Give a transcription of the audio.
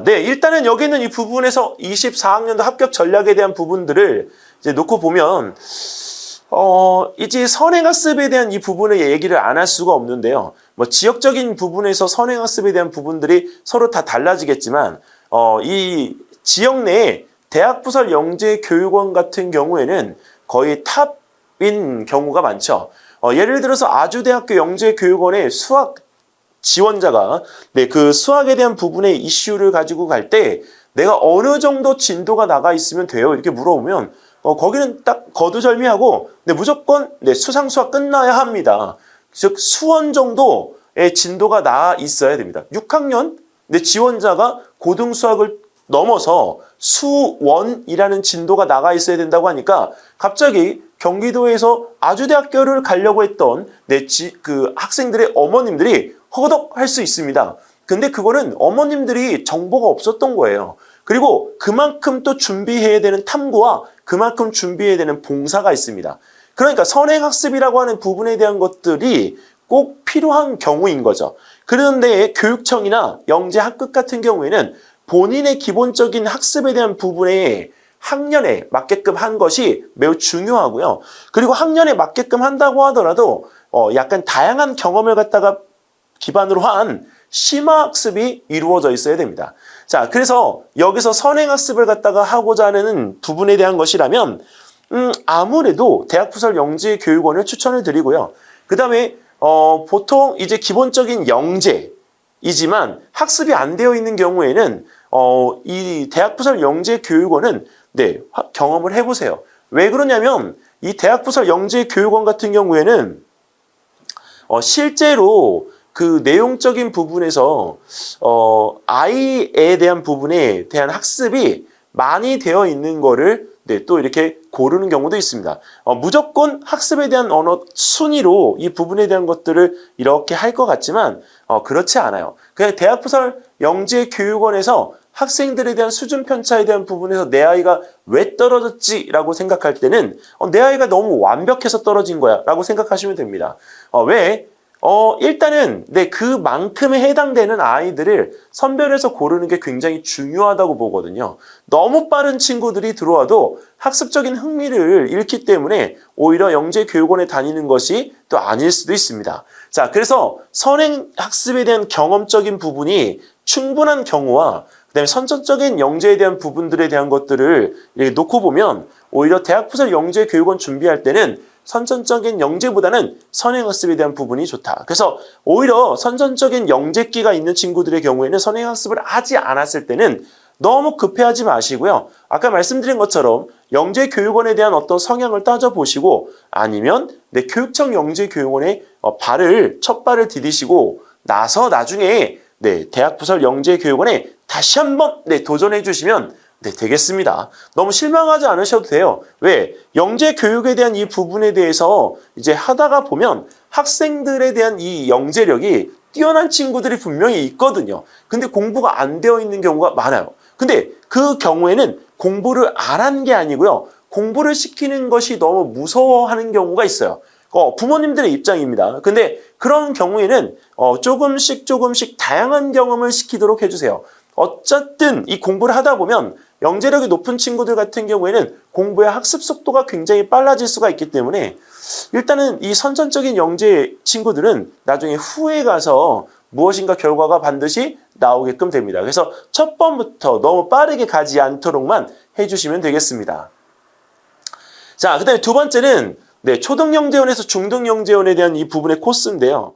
네, 일단은 여기 있는 이 부분에서 24학년도 합격 전략에 대한 부분들을 이제 놓고 보면, 이제 선행학습에 대한 이 부분을 얘기를 안 할 수가 없는데요. 뭐 지역적인 부분에서 선행학습에 대한 부분들이 서로 다 달라지겠지만, 이 지역 내에 대학부설 영재교육원 같은 경우에는 거의 탑인 경우가 많죠. 예를 들어서 아주대학교 영재교육원의 수학 지원자가 그 수학에 대한 부분의 이슈를 가지고 갈 때 내가 어느 정도 진도가 나가 있으면 돼요? 이렇게 물어보면 거기는 딱 거두절미하고 무조건 수상수학 끝나야 합니다. 즉 수원 정도의 진도가 나와 있어야 됩니다. 6학년 지원자가 고등수학을 넘어서 수원이라는 진도가 나가 있어야 된다고 하니까 갑자기 경기도에서 아주대학교를 가려고 했던 그 학생들의 어머님들이 허덕 할 수 있습니다. 근데 그거는 어머님들이 정보가 없었던 거예요. 그리고 그만큼 또 준비해야 되는 탐구와 그만큼 준비해야 되는 봉사가 있습니다. 그러니까 선행학습이라고 하는 부분에 대한 것들이 꼭 필요한 경우인 거죠. 그런데 교육청이나 영재학급 같은 경우에는 본인의 기본적인 학습에 대한 부분에 학년에 맞게끔 한 것이 매우 중요하고요. 그리고 학년에 맞게끔 한다고 하더라도 약간 다양한 경험을 갖다가 기반으로 한 심화학습이 이루어져 있어야 됩니다. 자, 그래서 여기서 선행학습을 갖다가 하고자 하는 부분에 대한 것이라면 아무래도 대학부설 영재교육원을 추천을 드리고요. 그 다음에 보통 이제 기본적인 영재이지만 학습이 안 되어 있는 경우에는 이 대학부설 영재교육원은 경험을 해보세요. 왜 그러냐면 이 대학부설 영재교육원 같은 경우에는 실제로 그 내용적인 부분에서 아이에 대한 부분에 대한 학습이 많이 되어 있는 거를 또 이렇게 고르는 경우도 있습니다. 무조건 학습에 대한 언어 순위로 이 부분에 대한 것들을 이렇게 할 것 같지만 그렇지 않아요. 그냥 대학부설 영재교육원에서 학생들에 대한 수준 편차에 대한 부분에서 내 아이가 왜 떨어졌지라고 생각할 때는 내 아이가 너무 완벽해서 떨어진 거야 라고 생각하시면 됩니다. 왜? 일단은 그만큼에 해당되는 아이들을 선별해서 고르는 게 굉장히 중요하다고 보거든요. 너무 빠른 친구들이 들어와도 학습적인 흥미를 잃기 때문에 오히려 영재교육원에 다니는 것이 또 아닐 수도 있습니다. 자, 그래서 선행학습에 대한 경험적인 부분이 충분한 경우와 그다음에 선천적인 영재에 대한 부분들에 대한 것들을 놓고 보면 오히려 대학부설 영재교육원 준비할 때는 선천적인 영재보다는 선행학습에 대한 부분이 좋다. 그래서 오히려 선천적인 영재기가 있는 친구들의 경우에는 선행학습을 하지 않았을 때는 너무 급해하지 마시고요. 아까 말씀드린 것처럼 영재교육원에 대한 어떤 성향을 따져보시고 아니면 교육청 영재교육원에 첫 발을 디디시고 나서 나중에 대학부설 영재교육원에 다시 한번 도전해 주시면 되겠습니다. 너무 실망하지 않으셔도 돼요. 왜? 영재교육에 대한 이 부분에 대해서 이제 하다가 보면 학생들에 대한 이 영재력이 뛰어난 친구들이 분명히 있거든요. 근데 공부가 안 되어 있는 경우가 많아요. 근데 그 경우에는 공부를 안 한 게 아니고요. 공부를 시키는 것이 너무 무서워하는 경우가 있어요. 부모님들의 입장입니다. 근데 그런 경우에는 조금씩 다양한 경험을 시키도록 해주세요. 어쨌든 이 공부를 하다 보면 영재력이 높은 친구들 같은 경우에는 공부의 학습 속도가 굉장히 빨라질 수가 있기 때문에 일단은 이 선천적인 영재 친구들은 나중에 후에 가서 무엇인가 결과가 반드시 나오게끔 됩니다. 그래서 첫 번부터 너무 빠르게 가지 않도록만 해주시면 되겠습니다. 자, 그 다음에 두 번째는 초등영재원에서 중등영재원에 대한 이 부분의 코스인데요.